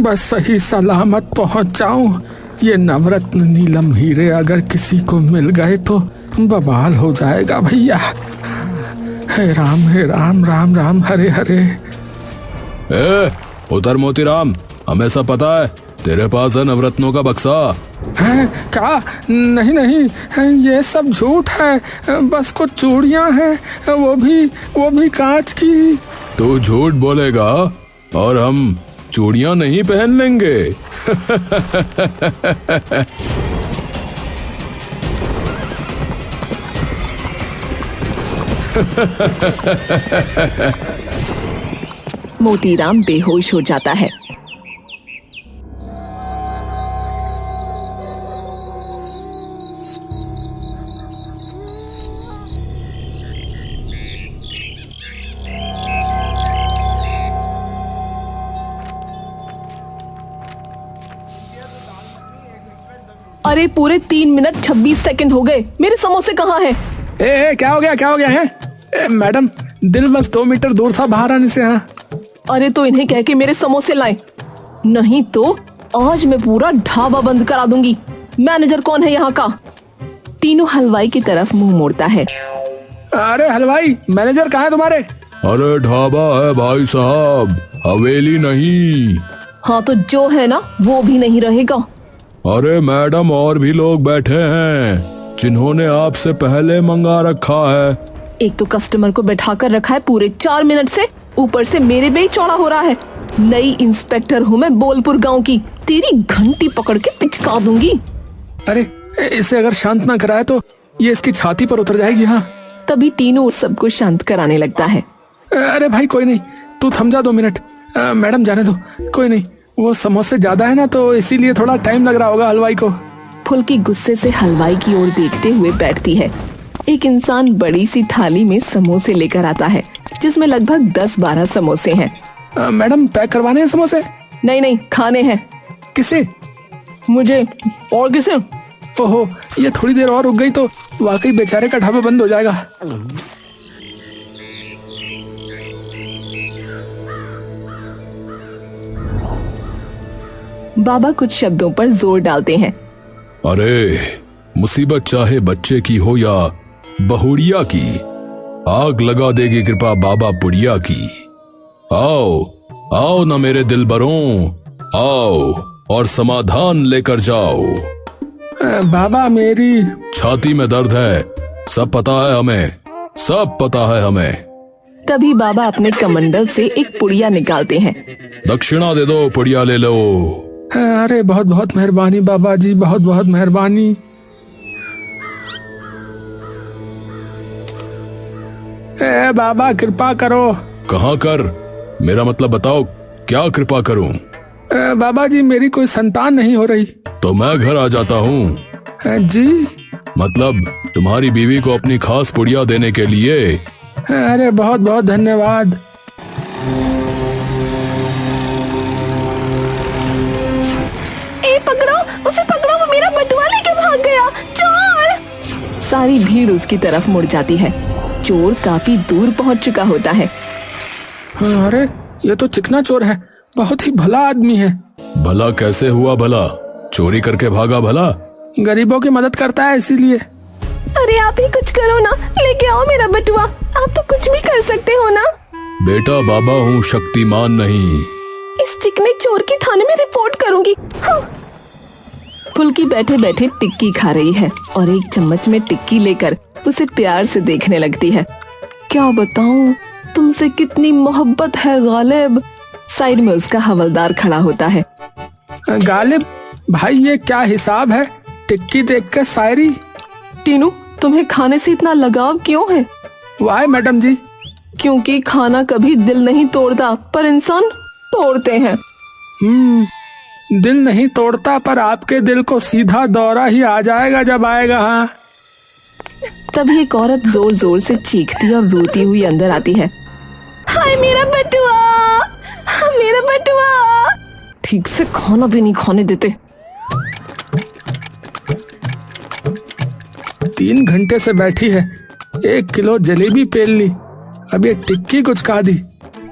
बस सही सलामत पहुंच जाऊं। ये नवरत्न नीलम हीरे अगर किसी को मिल गए तो बवाल हो जाएगा भैया। हे राम राम राम हरे हरे। उधर मोतीराम, हमें सब पता है, तेरे पास है नवरत्नों का बक्सा। है क्या? नहीं नहीं, ये सब झूठ है, बस कुछ चूड़ियां हैं, वो भी कांच की। तू झूठ बोलेगा और हम चूड़ियां नहीं पहन लेंगे। मोतीराम बेहोश हो जाता है। अरे पूरे 3 मिनट 26 सेकंड हो गए, मेरे समोसे कहाँ हैं? क्या हो गया है? मैडम, दिल बस 2 मीटर दूर था बाहर आने से। हाँ, अरे तो इन्हें कह के मेरे समोसे लाए, नहीं तो आज मैं पूरा ढाबा बंद करा दूंगी। मैनेजर कौन है यहाँ का? टीनू हलवाई की तरफ मुंह मोड़ता है। अरे हलवाई, मैनेजर कहाँ है तुम्हारे? अरे ढाबा है भाई साहब, हवेली नहीं। हाँ तो जो है ना वो भी नहीं रहेगा। अरे मैडम, और भी लोग बैठे हैं जिन्होंने आपसे पहले मंगा रखा है। एक तो कस्टमर को बैठा कर रखा है पूरे 4 मिनट से, ऊपर से मेरे पे ही चौड़ा हो रहा है। नई इंस्पेक्टर हूँ मैं बोलपुर गांव की, तेरी घंटी पकड़ के पिचका दूंगी। अरे इसे अगर शांत ना कराए तो ये इसकी छाती पर उतर जाएगी। हाँ, तभी टीनू सबको शांत कराने लगता है। अरे भाई कोई नहीं, तू थम जा 2 मिनट। मैडम जाने दो, कोई नहीं, वो समोसे ज्यादा है ना तो इसीलिए थोड़ा टाइम लग रहा होगा हलवाई को। फुल्की गुस्से से हलवाई की ओर देखते हुए बैठती है। एक इंसान बड़ी सी थाली में समोसे लेकर आता है जिसमें लगभग 10-12 समोसे हैं। मैडम पैक करवाने हैं समोसे? नहीं, खाने हैं। किसे? मुझे। और किसे? ओहो, ये थोड़ी देर और रुक गई तो वाकई बेचारे का ढाबा बंद हो जाएगा। बाबा कुछ शब्दों पर जोर डालते हैं। अरे मुसीबत चाहे बच्चे की हो या बहुड़िया की, आग लगा देगी कृपा बाबा बुढ़िया की। आओ ना मेरे दिलबरों, आओ और समाधान लेकर जाओ। बाबा मेरी छाती में दर्द है, सब पता है हमें, सब पता है हमें। तभी बाबा अपने कमंडल से एक पुड़िया निकालते हैं। दक्षिणा दे दो, पुड़िया ले लो। अरे बहुत बहुत मेहरबानी बाबा जी, बहुत बहुत मेहरबानी। बाबा कृपा करो। कहाँ कर? मेरा मतलब बताओ, क्या कृपा करूं? बाबा जी मेरी कोई संतान नहीं हो रही। तो मैं घर आ जाता हूँ। जी? मतलब तुम्हारी बीवी को अपनी खास पुड़िया देने के लिए। अरे बहुत बहुत धन्यवाद। पकड़ो उसे, पकड़ो, वो मेरा बटुआ लेके भाग गया, चोर। सारी भीड़ उसकी तरफ मुड़ जाती है। चोर काफी दूर पहुंच चुका होता है। अरे ये तो चिकना चोर है, बहुत ही भला आदमी है। भला कैसे हुआ भला? चोरी करके भागा भला? गरीबों की मदद करता है इसीलिए। अरे आप ही कुछ करो ना, लेके आओ मेरा बटुआ, आप तो कुछ भी कर सकते हो ना। बेटा बाबा हूँ, शक्तिमान नहीं। इस चिकने चोर की थाने में रिपोर्ट करूंगी। हाँ। फुल्की बैठे बैठे टिक्की खा रही है और एक चम्मच में टिक्की लेकर उसे प्यार से देखने लगती है। क्या बताऊं तुमसे कितनी मोहब्बत है गालिब। साइड में उसका हवलदार खड़ा होता है। गालिब भाई, ये क्या हिसाब है? टिक्की देखकर शायरी। टीनू, तुम्हें खाने से इतना लगाव क्यों है? वाह मैडम जी। क्योंकि खाना कभी दिल नहीं तोड़ता पर इंसान तोड़ते हैं। दिल नहीं तोड़ता पर आपके दिल को सीधा दौरा ही आ जाएगा जब आएगा। हाँ। तभी एक औरत जोर जोर से चीखती और रोती हुई अंदर आती है। हाय मेरा बटुआ, मेरा बटुआ। ठीक से खाना भी नहीं खाने देते। 3 घंटे से बैठी है, 1 किलो जलेबी पेल ली, अब ये टिक्की कुछ खा दी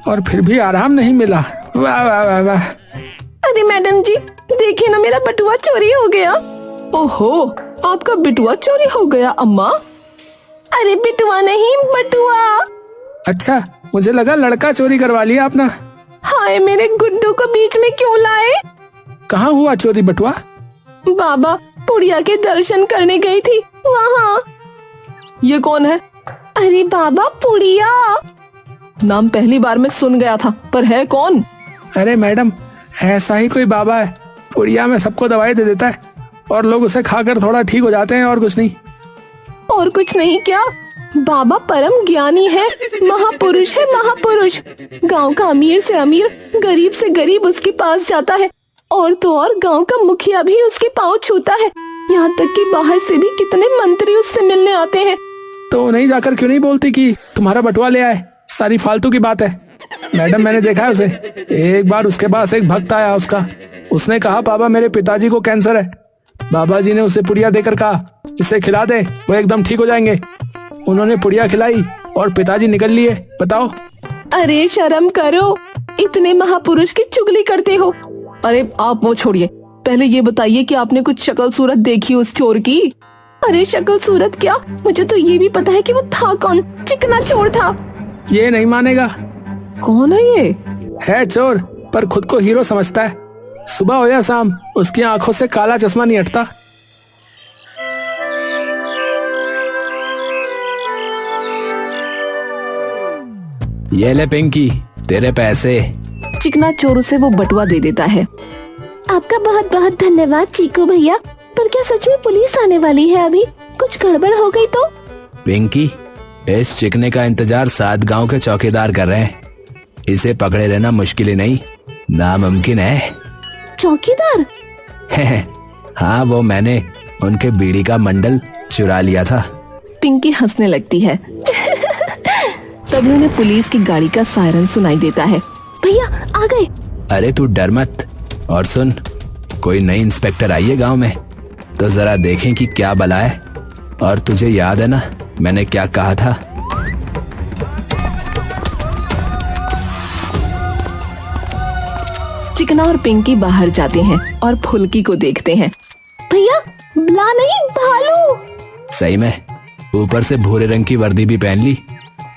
और फिर भी आराम नहीं मिला। वाह वाह वाह वाह। अरे मैडम जी, देखिए ना, मेरा बटुआ चोरी हो गया। ओहो, आपका बिटुआ चोरी हो गया अम्मा? अरे बिटुआ नहीं, बटुआ। अच्छा, मुझे लगा लड़का चोरी करवा लिया अपना। हाय, मेरे गुड्डू को बीच में क्यों लाए? कहाँ हुआ चोरी बटुआ? बाबा, पुड़िया के दर्शन करने गई थी वहाँ। ये कौन है? अरे बाबा, पुड़िया। नाम पहली बार में सुन गया था, पर है कौन? अरे मैडम, ऐसा ही कोई बाबा है, पुड़िया में सबको दवाई दे देता है और लोग उसे खाकर थोड़ा ठीक हो जाते हैं, और कुछ नहीं। और कुछ नहीं क्या? बाबा परम ज्ञानी है, महापुरुष है, महापुरुष। गांव का अमीर से अमीर, गरीब से गरीब उसके पास जाता है, और तो और गांव का मुखिया भी उसके पांव छूता है। यहाँ तक कि बाहर से भी कितने मंत्री उससे मिलने आते हैं। तो नहीं जाकर क्यों नहीं बोलती कि तुम्हारा बटुआ ले आए? सारी फालतू की बात है। मैडम, मैंने देखा है उसे। एक बार उसके पास एक भक्त आया उसका, उसने कहा बाबा मेरे पिताजी को कैंसर है। बाबा जी ने उसे पुड़िया देकर कहा इसे खिला दे, वो एकदम ठीक हो जाएंगे। उन्होंने पुड़िया खिलाई और पिताजी निकल लिए। बताओ। अरे शर्म करो, इतने महापुरुष की चुगली करते हो। अरे आप वो छोड़िए, पहले ये बताइए कि आपने कुछ शक्ल सूरत देखी उस चोर की? अरे शक्ल सूरत क्या, मुझे तो ये भी पता है कि वो था कौन। चिकना चोर था। ये नहीं मानेगा। कौन है ये? है चोर, पर खुद को हीरो समझता है। सुबह हो या शाम उसकी आंखों से काला चश्मा नहीं हटता। ये ले पिंकी, तेरे पैसे। चिकना चोर उसे वो बटुआ दे देता है। आपका बहुत बहुत धन्यवाद चीकू भैया, पर क्या सच में पुलिस आने वाली है? अभी कुछ गड़बड़ हो गई तो? पिंकी, इस चिकने का इंतजार 7 गांव के चौकीदार कर रहे हैं। इसे पकड़े रहना मुश्किल ही नहीं, नामुमकिन है। चौकीदार? हाँ, वो मैंने उनके बीड़ी का मंडल चुरा लिया था। पिंकी हंसने लगती है। तभी उन्हें पुलिस की गाड़ी का सायरन सुनाई देता है। भैया आ गए। अरे तू डर मत। और सुन, कोई नई इंस्पेक्टर आई है गांव में, तो जरा देखें कि क्या बला है। और तुझे याद है ना मैंने क्या कहा था? चिकना और पिंकी बाहर जाते हैं और फुल्की को देखते हैं। भैया, बला नहीं, भालू। सही में, ऊपर से भूरे रंग की वर्दी भी पहन ली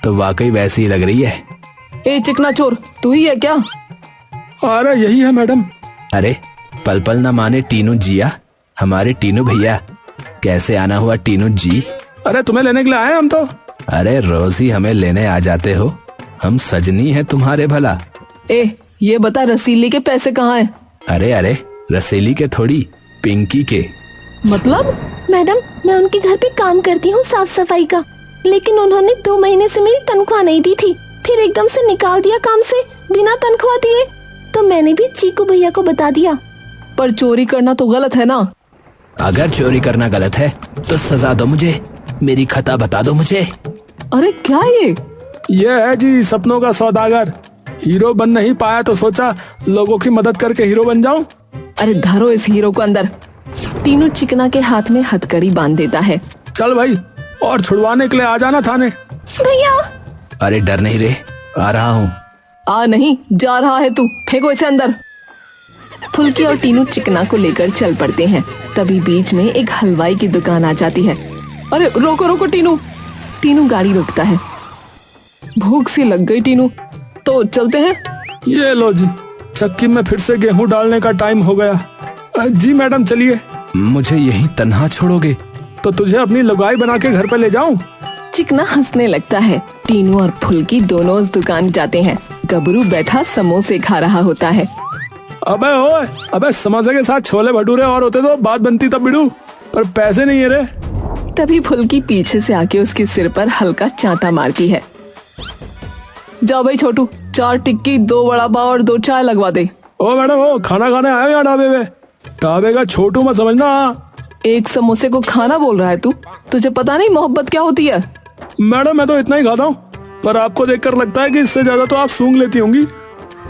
तो वाकई वैसी ही लग रही है। ए चिकना चोर, तू ही है क्या? अरे यही है मैडम। अरे पल पल न माने टीनू जिया, हमारे टीनू भैया। कैसे आना हुआ टीनू जी? अरे तुम्हें लेने के लिए आए हम तो। अरे रोज ही हमें लेने आ जाते हो, हम सजनी है तुम्हारे भला। ए, ये बता रसीली के पैसे कहाँ हैं? अरे अरे, रसीली के थोड़ी, पिंकी के। मतलब? मैडम, मैं उनके घर पे काम करती हूँ साफ सफाई का, लेकिन उन्होंने 2 महीने से मेरी तनख्वाह नहीं दी थी, फिर एकदम से निकाल दिया काम से बिना तनख्वाह दिए। तो मैंने भी चीकू भैया को बता दिया। पर चोरी करना तो गलत है ना? अगर चोरी करना गलत है तो सजा दो मुझे, मेरी खता बता दो मुझे। अरे क्या ये है जी सपनों का सौदागर। हीरो बन नहीं पाया तो सोचा लोगों की मदद करके हीरो बन जाऊं। अरे धरो इस हीरो को अंदर। टीनू चिकना के हाथ में हथकड़ी बांध देता है। चल भाई, और छुड़वाने के लिए आ जाना थाने। भैया। अरे डर नहीं रे, आ रहा हूँ। आ नहीं, जा रहा है तू, फेंको इसे अंदर। फुल्की और टीनू चिकना को लेकर चल पड़ते हैं। तभी बीच में एक हलवाई की दुकान आ जाती है। अरे रोको रोको टीनू। टीनू गाड़ी रोकता है। भूख सी लग गई टीनू, तो चलते हैं। ये लो जी, चक्की में फिर से गेहूं डालने का टाइम हो गया। जी मैडम चलिए। मुझे यहीं तन्हा छोड़ोगे? तो तुझे अपनी लुगाई बना के घर पे ले जाऊं? चिकना हंसने लगता है। टीनू और फुल्की दोनों उस दुकान जाते हैं। गबरू बैठा समोसे खा रहा होता है। अबे समोसे के साथ छोले भटूरे और होते तो बात बनती तब बिड़ू, पर पैसे नहीं है रे। तभी फुल्की पीछे से आके उसके सिर पर हल्का चांटा मारती है। जाओ भाई छोटू, 4 टिक्की, 2 वड़ा पाव और 2 चाय लगवा दे। ओ मैडम, ओ खाना खाने आए यहाँ ढाबे में? ढाबे का छोटू मत समझना। एक समोसे को खाना बोल रहा है तू? तुझे पता नहीं मोहब्बत क्या होती है? मैडम मैं तो इतना ही खाता हूँ, पर आपको देखकर लगता है कि इससे ज्यादा तो आप सूंघ लेती होंगी।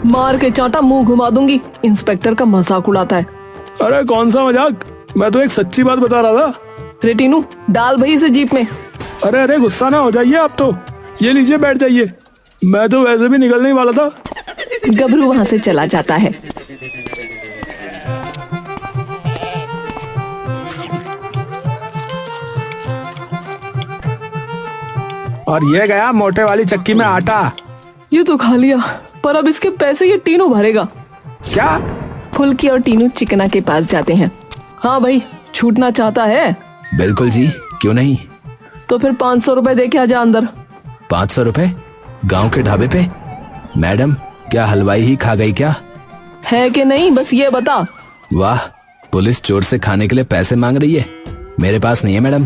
मार के चांटा मुंह घुमा दूंगी। इंस्पेक्टर का मजाक उड़ाता है। अरे कौन सा मजाक, मैं तो एक सच्ची बात बता रहा था। रे टीनू, डाल भाई इसे जीप में। अरे गुस्सा ना हो जाइए आप तो। ये लीजिए बैठ जाइए, मैं तो वैसे भी निकलने ही वाला था। गबरू वहाँ से चला जाता है। और ये गया मोटे वाली चक्की में आटा। ये तो खा लिया, पर अब इसके पैसे ये टीनू भरेगा। क्या? फुल्की और टीनू चिकना के पास जाते हैं। हाँ भाई, छूटना चाहता है? बिल्कुल जी, क्यों नहीं। तो फिर 500 रुपए दे के आजा अंदर। 500 रुपए गांव के ढाबे पे? मैडम, क्या हलवाई ही खा गई क्या? है कि नहीं, बस ये बता। वाह, पुलिस चोर से खाने के लिए पैसे मांग रही है। मेरे पास नहीं है मैडम।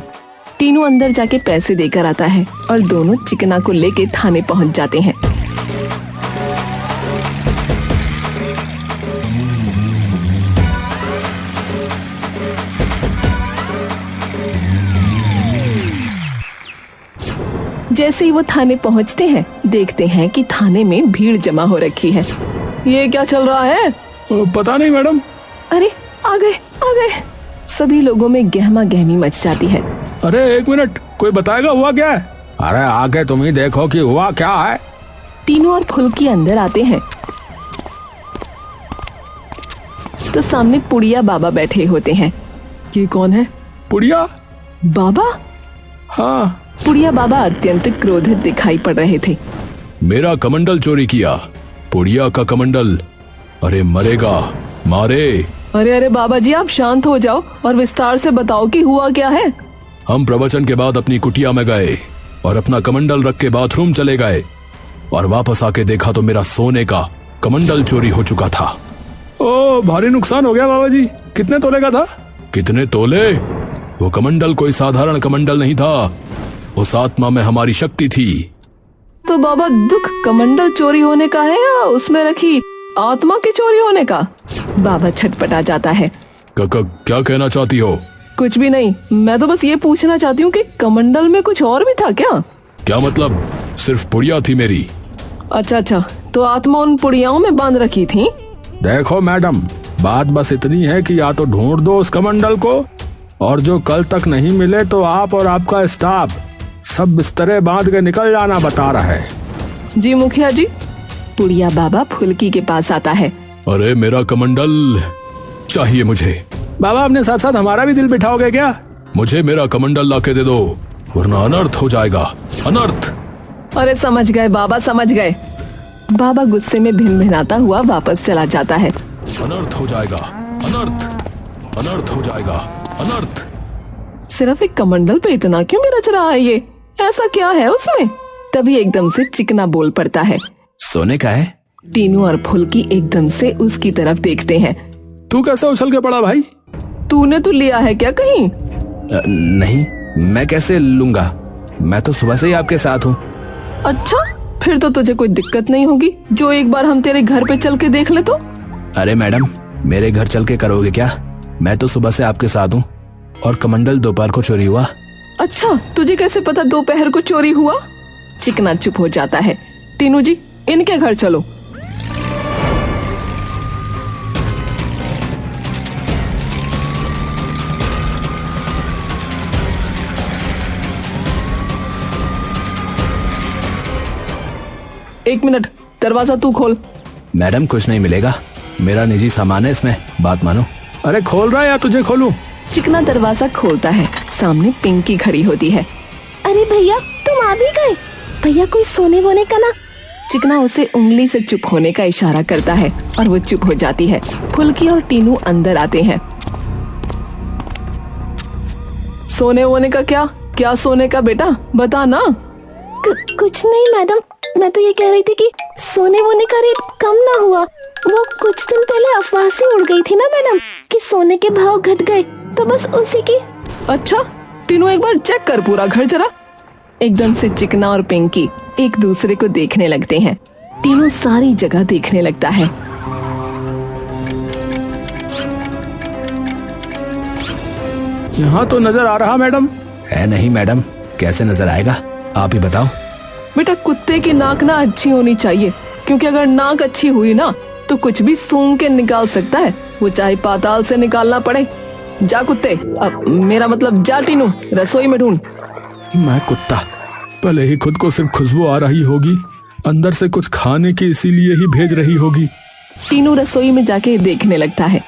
टीनू अंदर जाके पैसे देकर आता है और दोनों चिकना को लेके थाने पहुंच जाते हैं। जैसे ही वो थाने पहुंचते हैं, देखते हैं कि थाने में भीड़ जमा हो रखी है। ये क्या चल रहा है? पता नहीं मैडम। अरे आ गए आ गए। सभी लोगों में गहमा गहमी मच जाती है। अरे एक मिनट, कोई बताएगा हुआ क्या है? अरे आके तुम ही देखो कि हुआ क्या है। टीनू और फुल्की अंदर आते हैं तो सामने पुड़िया बाबा बैठे होते हैं। ये कौन है? पुड़िया बाबा? हाँ। पुड़िया बाबा अत्यंत क्रोधित दिखाई पड़ रहे थे। मेरा कमंडल चोरी किया, पुड़िया का कमंडल। अरे मरेगा, मारे। अरे अरे बाबा जी, आप शांत हो जाओ और विस्तार से बताओ कि हुआ क्या है। हम प्रवचन के बाद अपनी कुटिया में गए और अपना कमंडल रख के बाथरूम चले गए और वापस आके देखा तो मेरा सोने का कमंडल चोरी हो चुका था। ओ, भारी नुकसान हो गया बाबा जी। कितने तोले का था? कितने तोले? वो कमंडल कोई साधारण कमंडल नहीं था, उस आत्मा में हमारी शक्ति थी। तो बाबा, दुख कमंडल चोरी होने का है या उसमें रखी आत्मा की चोरी होने का? बाबा छटपटा जाता है। क्या कहना चाहती हो? कुछ भी नहीं, मैं तो बस ये पूछना चाहती हूँ कि कमंडल में कुछ और भी था क्या? क्या मतलब? सिर्फ पुड़िया थी मेरी। अच्छा, तो आत्मा उन पुड़ियाओं में बांध रखी थी? देखो मैडम, बात बस इतनी है कि या तो ढूंढ दो उस कमंडल को, और जो कल तक नहीं मिले तो आप और आपका स्टाफ सब बिस्तरे बांध के निकल जाना बता रहा है। जी मुखिया जी। पुड़िया बाबा फुल्की के पास आता है। अरे मेरा कमंडल चाहिए मुझे। बाबा, अपने साथ साथ हमारा भी दिल बिठाओगे क्या? मुझे मेरा कमंडल लाके दे दो, वरना अनर्थ हो जाएगा, अनर्थ। अरे समझ गए बाबा, समझ गए। बाबा गुस्से में भिनभिनाता हुआ वापस चला जाता है। अनर्थ हो जाएगा, अनर्थ, अनर्थ हो जाएगा, अनर्थ। सिर्फ एक कमंडल पे इतना क्यों रच रहा है ये? ऐसा क्या है उसमें? तभी एकदम से चिकना बोल पड़ता है। सोने का है। टीनू और फुल्की एकदम से उसकी तरफ देखते हैं। तू कैसे उछल के पड़ा भाई? तूने तो लिया है क्या कहीं? नहीं, मैं कैसे लूंगा, मैं तो सुबह से ही आपके साथ हूँ। अच्छा, फिर तो तुझे कोई दिक्कत नहीं होगी जो एक बार हम तेरे घर पे चल के देख ले तो। अरे मैडम, मेरे घर चल के करोगे क्या? मैं तो सुबह से आपके साथ हूँ। और कमंडल दोपहर को चोरी हुआ। अच्छा, तुझे कैसे पता दोपहर को चोरी हुआ? चिकना चुप हो जाता है। टीनू जी, इनके घर चलो। एक मिनट, दरवाजा तू खोल। मैडम, कुछ नहीं मिलेगा, मेरा निजी सामान है इसमें, बात मानो। अरे खोल रहा है या तुझे खोलूं? चिकना दरवाजा खोलता है। सामने पिंकी खड़ी होती है। अरे भैया, तुम आ भी गए? भैया, कोई सोने वोने का ना? चिकना उसे उंगली से चुप होने का इशारा करता है और वो चुप हो जाती है। फुल्की और टीनू अंदर आते हैं। सोने वोने का क्या? क्या सोने का बेटा, बता ना। कुछ नहीं मैडम, मैं तो ये कह रही थी कि सोने वोने का रेट कम ना हुआ। वो कुछ दिन पहले अफवाह से उड़ गई थी ना मैडम कि सोने के भाव घट गए, तो बस उसी की। अच्छा, टीनू एक बार चेक कर पूरा घर जरा। एकदम से चिकना और पिंकी एक दूसरे को देखने लगते हैं। टीनू सारी जगह देखने लगता है। यहाँ तो नजर आ रहा मैडम। है नहीं मैडम, कैसे नजर आएगा, आप ही बताओ। बेटा, कुत्ते की नाक ना अच्छी होनी चाहिए, क्योंकि अगर नाक अच्छी हुई ना तो कुछ भी सूंघ के निकाल सकता है, वो चाहे पाताल से निकालना पड़े। जा कुत्ते, अब मेरा मतलब जा टीनू, रसोई में ढूंढ। मैं कुत्ता? भले ही खुद को सिर्फ खुशबू आ रही होगी, अंदर से कुछ खाने की इसीलिए ही भेज रही होगी। टीनू रसोई में जाके देखने लगता है,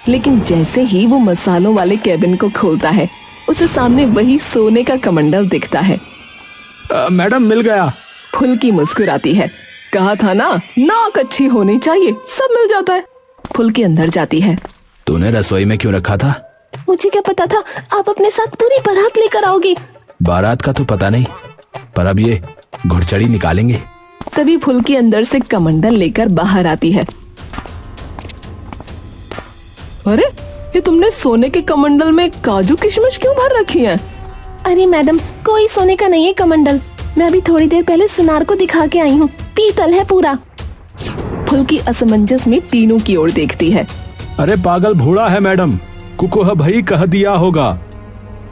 लेकिन जैसे ही वो मसालों वाले कैबिन को खोलता है, उसे सामने वही सोने का कमंडल दिखता है। मैडम मिल गया। फुल्की मुस्कुराती है। कहा था ना, नाक अच्छी होनी चाहिए, सब मिल जाता है। फुल्की अंदर जाती है। तूने रसोई में क्यों रखा था? मुझे क्या पता था आप अपने साथ पूरी बारात लेकर आओगे। बारात का तो पता नहीं, पर अब ये घुड़चड़ी निकालेंगे। तभी फुल्की अंदर से कमंडल लेकर बाहर आती है। अरे, ये तुमने सोने के कमंडल में काजू किशमिश क्यों भर रखी है? अरे मैडम, कोई सोने का नहीं है कमंडल, मैं अभी थोड़ी देर पहले सुनार को दिखा के आई हूँ, पीतल है पूरा। फुल्की असमंजस में टीनू की ओर देखती है। अरे पागल भूड़ा है मैडम, कुकुह भाई कह दिया होगा।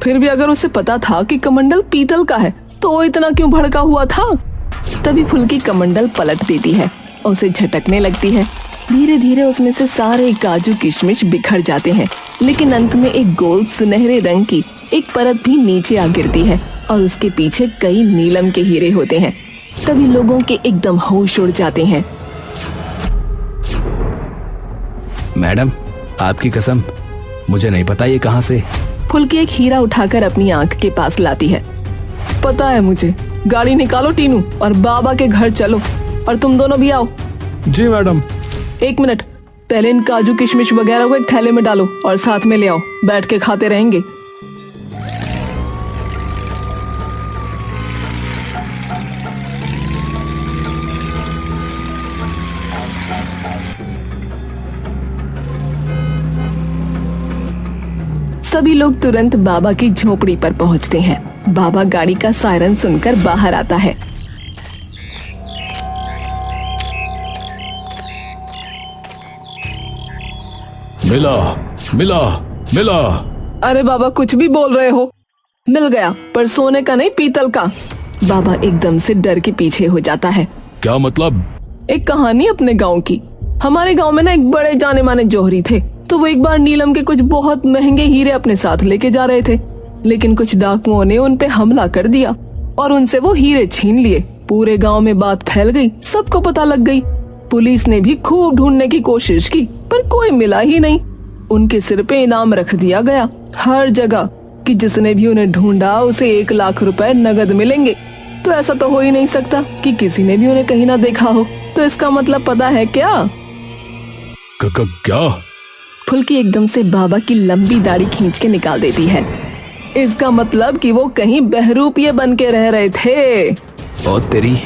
फिर भी अगर उसे पता था कि कमंडल पीतल का है तो इतना क्यों भड़का हुआ था? तभी फुल्की कमंडल पलट देती है और उसे झटकने लगती है। धीरे धीरे उसमें से सारे काजू किशमिश बिखर जाते हैं, लेकिन अंत में एक गोल सुनहरे रंग की एक परत भी नीचे आ गिरती है और उसके पीछे कई नीलम के हीरे होते हैं। तभी लोगों के एकदम होश उड़ जाते हैं। मैडम, आपकी कसम, मुझे नहीं पता ये कहाँ से। फुल्की एक हीरा उठाकर अपनी आंख के पास लाती है। पता है मुझे, गाड़ी निकालो टीनू और बाबा के घर चलो, और तुम दोनों भी आओ। जी मैडम। 1 मिनट, पहले इन काजू किशमिश वगैरह को एक थैले में डालो और साथ में ले आओ, बैठ के खाते रहेंगे। सभी लोग तुरंत बाबा की झोपड़ी पर पहुंचते हैं। बाबा गाड़ी का सायरन सुनकर बाहर आता है। मिला मिला मिला। अरे बाबा, कुछ भी बोल रहे हो। मिल गया, पर सोने का नहीं, पीतल का। बाबा एकदम से डर के पीछे हो जाता है। क्या मतलब? एक कहानी अपने गांव की। हमारे गांव में ना एक बड़े जाने माने जौहरी थे, तो वो एक बार नीलम के कुछ बहुत महंगे हीरे अपने साथ लेके जा रहे थे, लेकिन कुछ डाकुओं ने उन पे हमला कर दिया और उनसे वो हीरे छीन लिए। पूरे गांव में बात फैल गई, सबको पता लग गई। पुलिस ने भी खूब ढूंढने की कोशिश की, पर कोई मिला ही नहीं। उनके सिर पे इनाम रख दिया गया हर जगह कि जिसने भी उन्हें ढूंढा उसे 1 लाख रुपए नगद मिलेंगे। तो ऐसा तो हो ही नहीं सकता कि किसी ने भी उन्हें कहीं ना देखा हो। तो इसका मतलब पता है क्या? क्या? फुल्की एकदम से बाबा की लंबी दाढ़ी खींच के निकाल देती है। इसका मतलब कि वो कहीं बहरूपिये बन के रह रहे थे। ओ तेरी,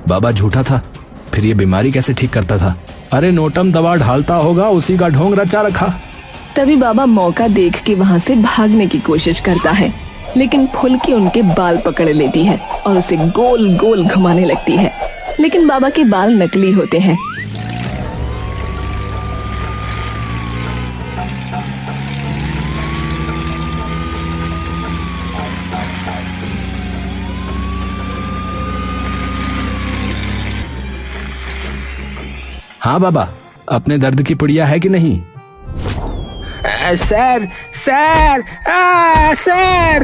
बाबा झूठा था, फिर ये बीमारी कैसे ठीक करता था? अरे नोटम दवा ढालता होगा, उसी का ढोंग रचा रखा। तभी बाबा मौका देख के वहाँ से भागने की कोशिश करता है, लेकिन फुल्की उनके बाल पकड़ लेती है और उसे गोल गोल घुमाने लगती है। लेकिन बाबा के बाल नकली होते हैं। हाँ बाबा, अपने दर्द की पुड़िया है कि नहीं? Sir sir sir